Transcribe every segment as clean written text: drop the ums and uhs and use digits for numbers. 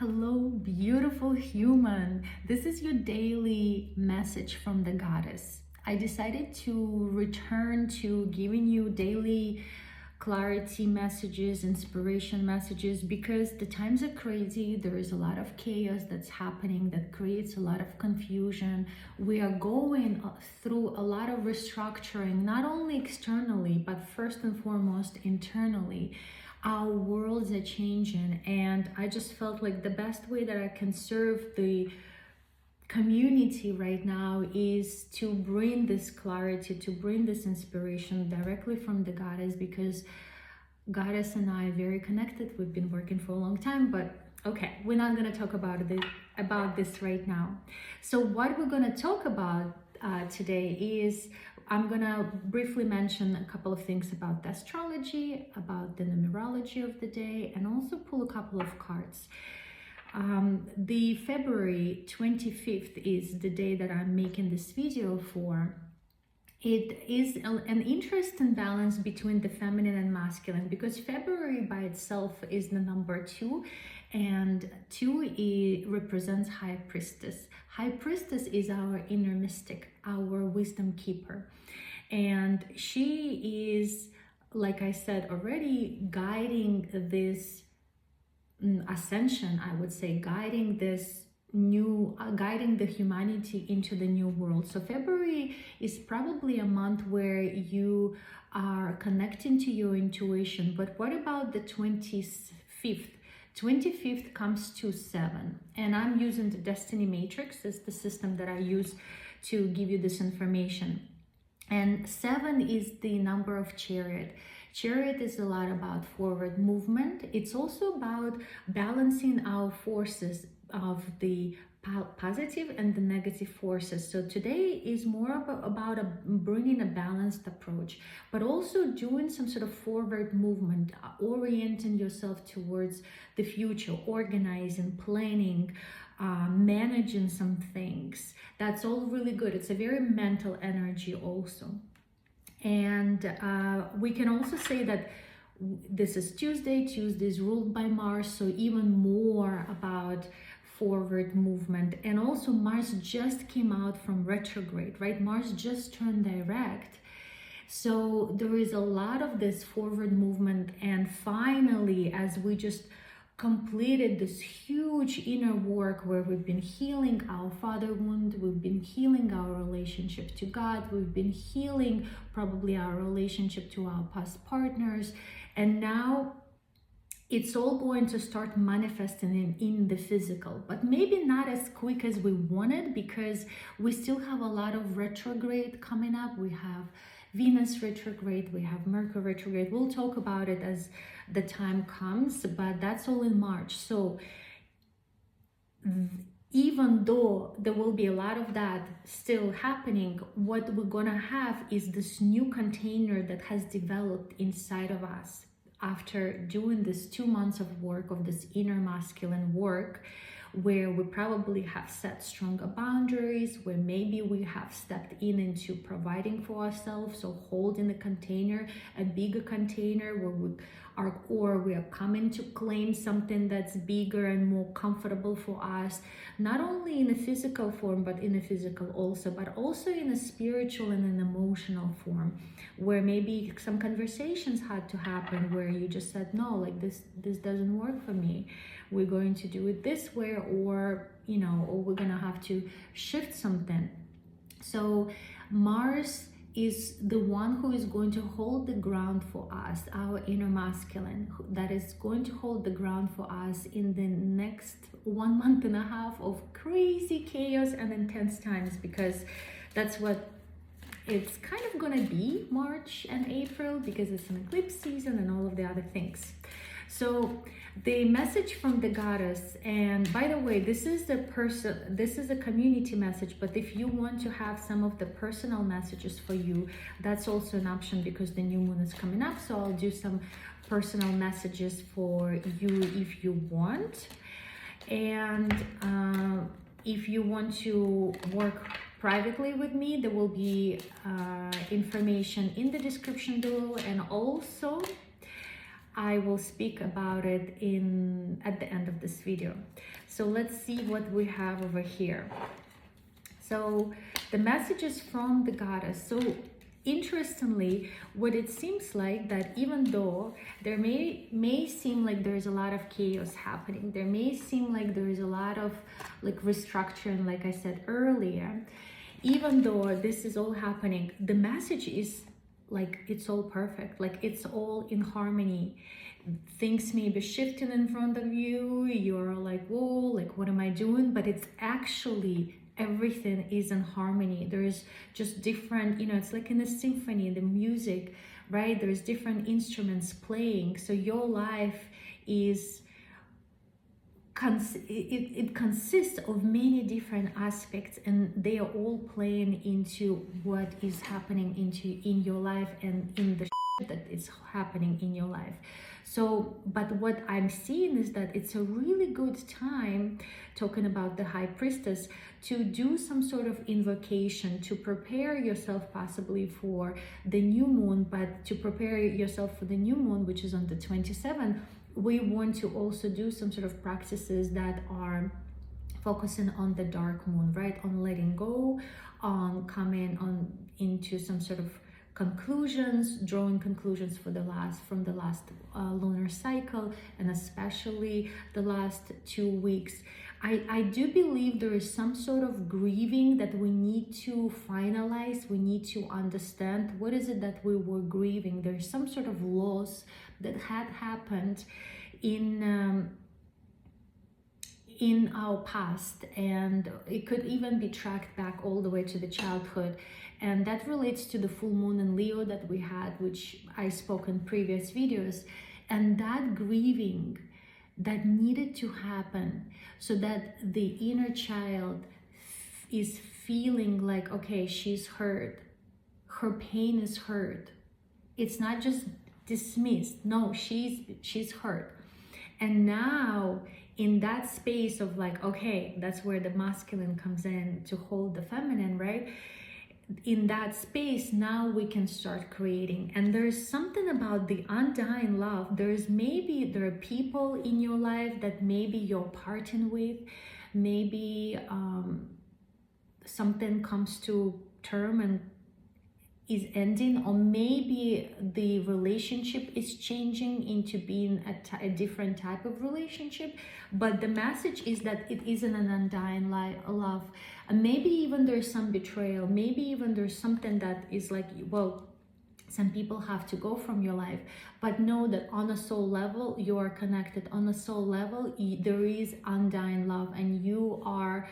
Hello, beautiful human. This is your daily message from the goddess. I decided to return to giving you daily clarity messages, inspiration messages, because the times are crazy. There is a lot of chaos that's happening that creates a lot of confusion. We are going through a lot of restructuring, not only externally, but first and foremost internally. Our worlds are changing, and I just felt like the best way that I can serve the community right now is to bring this clarity, to bring this inspiration directly from the goddess, because goddess and I are very connected. We've been working for a long time, but okay, we're not going to talk about this right now. So what we're going to talk about today is I'm gonna briefly mention a couple of things about the astrology, about the numerology of the day, and also pull a couple of cards. The February 25th is the day that I'm making this video for. It is an interesting balance between the feminine and masculine, because February by itself is the number 2, and 2 represents High Priestess. High Priestess is our inner mystic, our wisdom keeper. And she is, like I said already, guiding this ascension, I would say, guiding this new, guiding the humanity into the new world. So February is probably a month where you are connecting to your intuition. But what about the 25th? 25th comes to 7, and I'm using the Destiny Matrix as the system that I use to give you this information. And 7 is the number of Chariot. Chariot is a lot about forward movement. It's also about balancing our forces of the positive and the negative forces. So today is more about bringing a balanced approach, but also doing some sort of forward movement, orienting yourself towards the future, organizing, planning, managing some things. That's all really good. It's a very mental energy also. And we can also say that this is Tuesday. Tuesday is ruled by Mars, so even more about forward movement. And also Mars just came out from retrograde, right? Mars just turned direct. So there is a lot of this forward movement. And finally, as we just completed this huge inner work where we've been healing our father wound, we've been healing our relationship to God, we've been healing probably our relationship to our past partners, and now it's all going to start manifesting in the physical, but maybe not as quick as we wanted, because we still have a lot of retrograde coming up. We have Venus retrograde, we have Mercury retrograde. We'll talk about it as the time comes, but that's all in March. So even though there will be a lot of that still happening, what we're gonna have is this new container that has developed inside of us after doing this 2 months of work, of this inner masculine work, where we probably have set stronger boundaries, where maybe we have stepped into providing for ourselves, so holding a container, a bigger container, where we are coming to claim something that's bigger and more comfortable for us, not only in a physical form, but in a physical also, but also in a spiritual and an emotional form, where maybe some conversations had to happen where you just said, no, like this doesn't work for me. We're going to do it this way, or we're gonna have to shift something. So Mars is the one who is going to hold the ground for us, our inner masculine, that is going to hold the ground for us in the next 1.5 months of crazy chaos and intense times, because that's what it's kind of gonna be, March and April, because it's an eclipse season and all of the other things. So the message from the goddess, and by the way, this is a community message, but if you want to have some of the personal messages for you, that's also an option, because the new moon is coming up. So I'll do some personal messages for you if you want. And if you want to work privately with me, there will be information in the description below, and also I will speak about it at the end of this video. So let's see what we have over here. So the messages from the goddess. So interestingly, what it seems like that even though there may seem like there's a lot of chaos happening, there may seem like there is a lot of like restructuring, like I said earlier, even though this is all happening, the message is like it's all perfect, like it's all in harmony. Things may be shifting in front of you, you're like, whoa, like what am I doing? But it's actually everything is in harmony. There's just different, you know, it's like in a symphony, the music, right? There's different instruments playing. So your life is it consists of many different aspects, and they are all playing into what is happening in your life and in the that is happening in your life. So, but what I'm seeing is that it's a really good time, talking about the High Priestess, to do some sort of invocation, to prepare yourself possibly for the new moon, but to prepare yourself for the new moon, which is on the 27th, we want to also do some sort of practices that are focusing on the dark moon, right? On letting go, on coming on into some sort of conclusions, drawing conclusions for from the last lunar cycle, and especially the last 2 weeks. I do believe there is some sort of grieving that we need to finalize. We need to understand what is it that we were grieving. There's some sort of loss that had happened in our past, and it could even be tracked back all the way to the childhood. And that relates to the full moon in Leo that we had, which I spoke in previous videos. And that grieving that needed to happen so that the inner child is feeling like, okay, she's hurt, her pain is hurt. It's not just dismissed. No, she's hurt. And now in that space of like, okay, that's where the masculine comes in to hold the feminine, right? In that space, now we can start creating. And there's something about the undying love. There are people in your life that maybe you're parting with, maybe something comes to term and is ending, or maybe the relationship is changing into being a different type of relationship. But the message is that it isn't an undying love. And maybe even there's some betrayal, maybe even there's something that is like, well, some people have to go from your life, but know that on a soul level, you are connected. On a soul level, there is undying love, and you are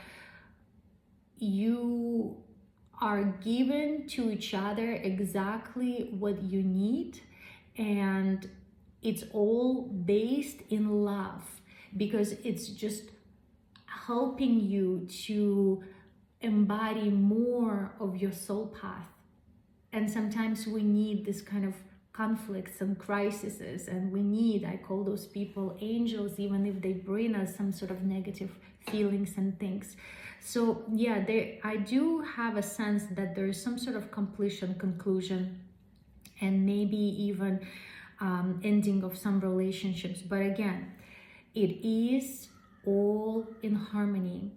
given to each other exactly what you need, and it's all based in love, because it's just helping you to embody more of your soul path. And sometimes we need this kind of conflicts and crises, and we need, I call those people angels, even if they bring us some sort of negative feelings and things. So yeah, I do have a sense that there is some sort of conclusion, and maybe even ending of some relationships. But again, it is all in harmony.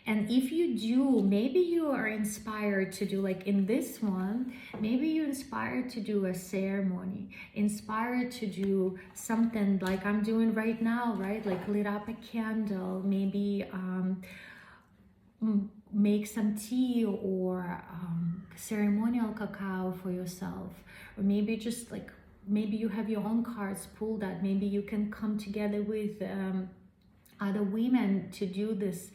And if you do, maybe you are inspired to do, like in this one, maybe you're inspired to do a ceremony, inspired to do something like I'm doing right now, right? Like lit up a candle, maybe make some tea, or ceremonial cacao for yourself, or maybe just like, maybe you have your own cards pulled out, maybe you can come together with other women to do this.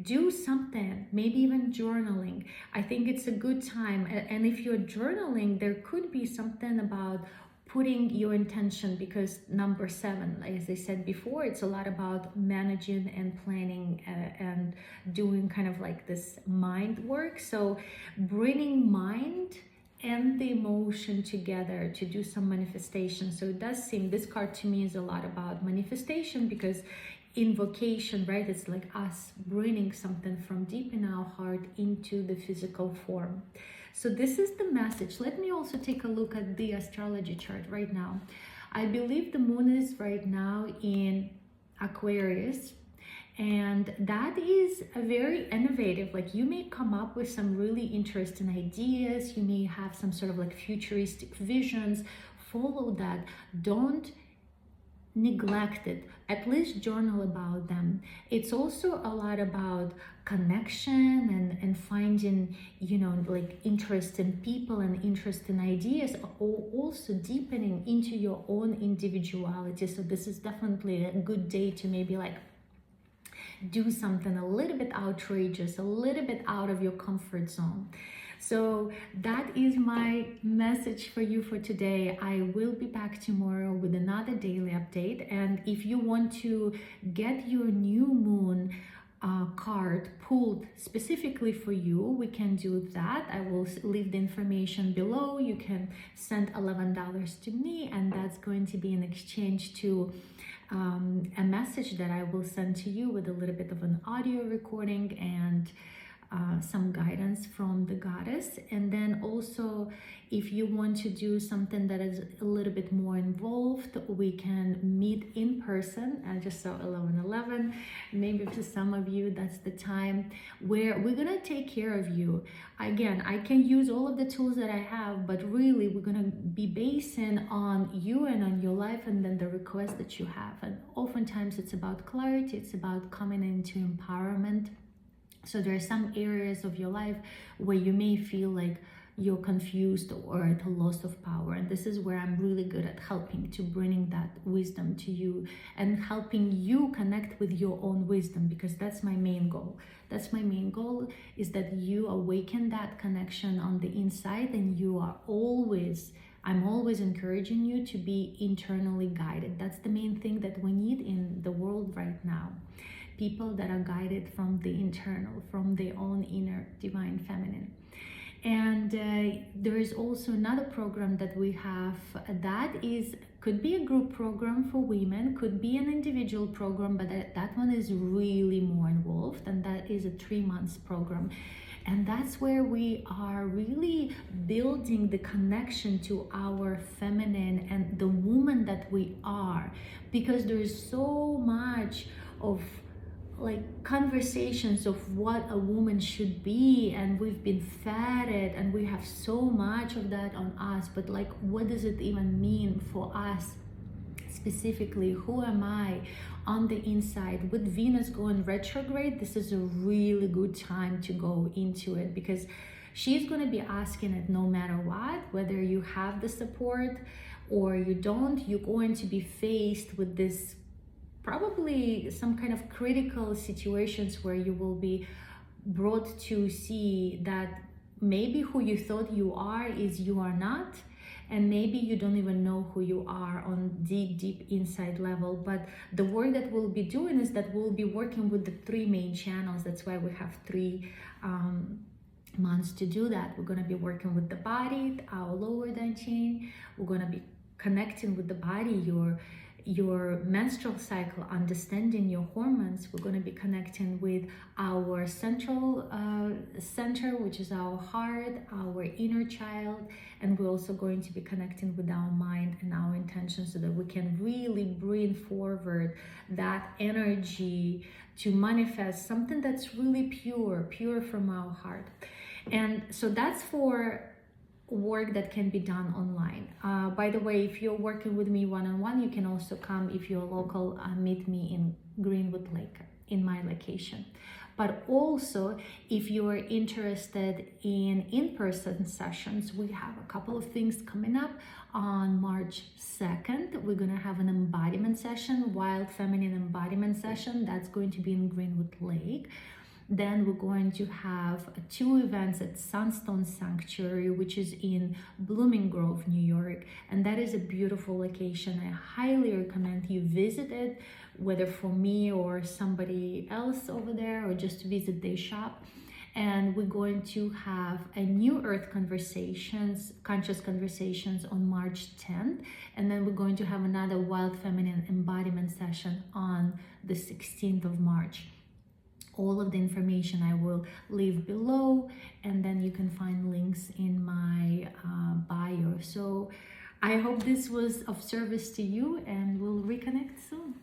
Do something, maybe even journaling. I think it's a good time. And if you're journaling, there could be something about putting your intention, because number 7, as I said before, it's a lot about managing and planning and doing kind of like this mind work. So bringing mind and the emotion together to do some manifestation. So it does seem, this card to me is a lot about manifestation, because invocation, right? It's like us bringing something from deep in our heart into the physical form. So this is the message. Let me also take a look at the astrology chart right now. I believe the moon is right now in Aquarius. And that is a very innovative, like you may come up with some really interesting ideas, you may have some sort of like futuristic visions. Follow that. Don't neglect it. At least journal about them. It's also a lot about connection and finding, you know, like interest in people and interest in ideas, or also deepening into your own individuality. So this is definitely a good day to maybe like do something a little bit outrageous, a little bit out of your comfort zone. So that is my message for you for today. I will be back tomorrow with another daily update. And if you want to get your new moon card pulled specifically for you, we can do that. I will leave the information below. You can send $11 to me, and that's going to be in exchange to a message that I will send to you with a little bit of an audio recording and some guidance from the goddess. And then also, if you want to do something that is a little bit more involved, we can meet in person. I just saw 11:11. Maybe for some of you that's the time where we're gonna take care of you. Again, I can use all of the tools that I have, but really we're gonna be basing on you and on your life, and then the requests that you have. And oftentimes it's about clarity, it's about coming into empowerment. So there are some areas of your life where you may feel like you're confused or at a loss of power. And this is where I'm really good at helping to bringing that wisdom to you and helping you connect with your own wisdom, because that's my main goal. That's my main goal, is that you awaken that connection on the inside, and you are always, I'm always encouraging you to be internally guided. That's the main thing that we need in the world right now. People that are guided from the internal, from their own inner divine feminine. And there is also another program that we have that could be a group program for women, could be an individual program, but that one is really more involved, and that is a 3 months program. And that's where we are really building the connection to our feminine and the woman that we are, because there is so much of like conversations of what a woman should be, and we've been fed it, and we have so much of that on us, but like, what does it even mean for us specifically? Who am I on the inside? With Venus going retrograde, this is a really good time to go into it, because she's going to be asking it no matter what, whether you have the support or you don't. You're going to be faced with this probably some kind of critical situations where you will be brought to see that maybe who you thought you are is you are not, and maybe you don't even know who you are on deep inside level. But the work that we'll be doing is that we'll be working with the 3 main channels. That's why we have 3 months to do that. We're going to be working with the body, our lower down chain. We're going to be connecting with the body, your menstrual cycle, understanding your hormones. We're going to be connecting with our central center, which is our heart, our inner child, and we're also going to be connecting with our mind and our intentions, so that we can really bring forward that energy to manifest something that's really pure from our heart. And so that's for work that can be done online. By the way, if you're working with me one-on-one, you can also come, if you're local, meet me in Greenwood Lake, in my location. But also, if you're interested in in-person sessions, we have a couple of things coming up. On March 2nd, we're going to have an embodiment session, wild feminine embodiment session. That's going to be in Greenwood Lake. Then we're going to have 2 events at Sunstone Sanctuary, which is in Blooming Grove, New York. And that is a beautiful location. I highly recommend you visit it, whether for me or somebody else over there, or just to visit their shop. And we're going to have a New Earth Conversations, Conscious Conversations on March 10th. And then we're going to have another Wild Feminine Embodiment session on the 16th of March. All of the information I will leave below, and then you can find links in my bio. So I hope this was of service to you, and we'll reconnect soon.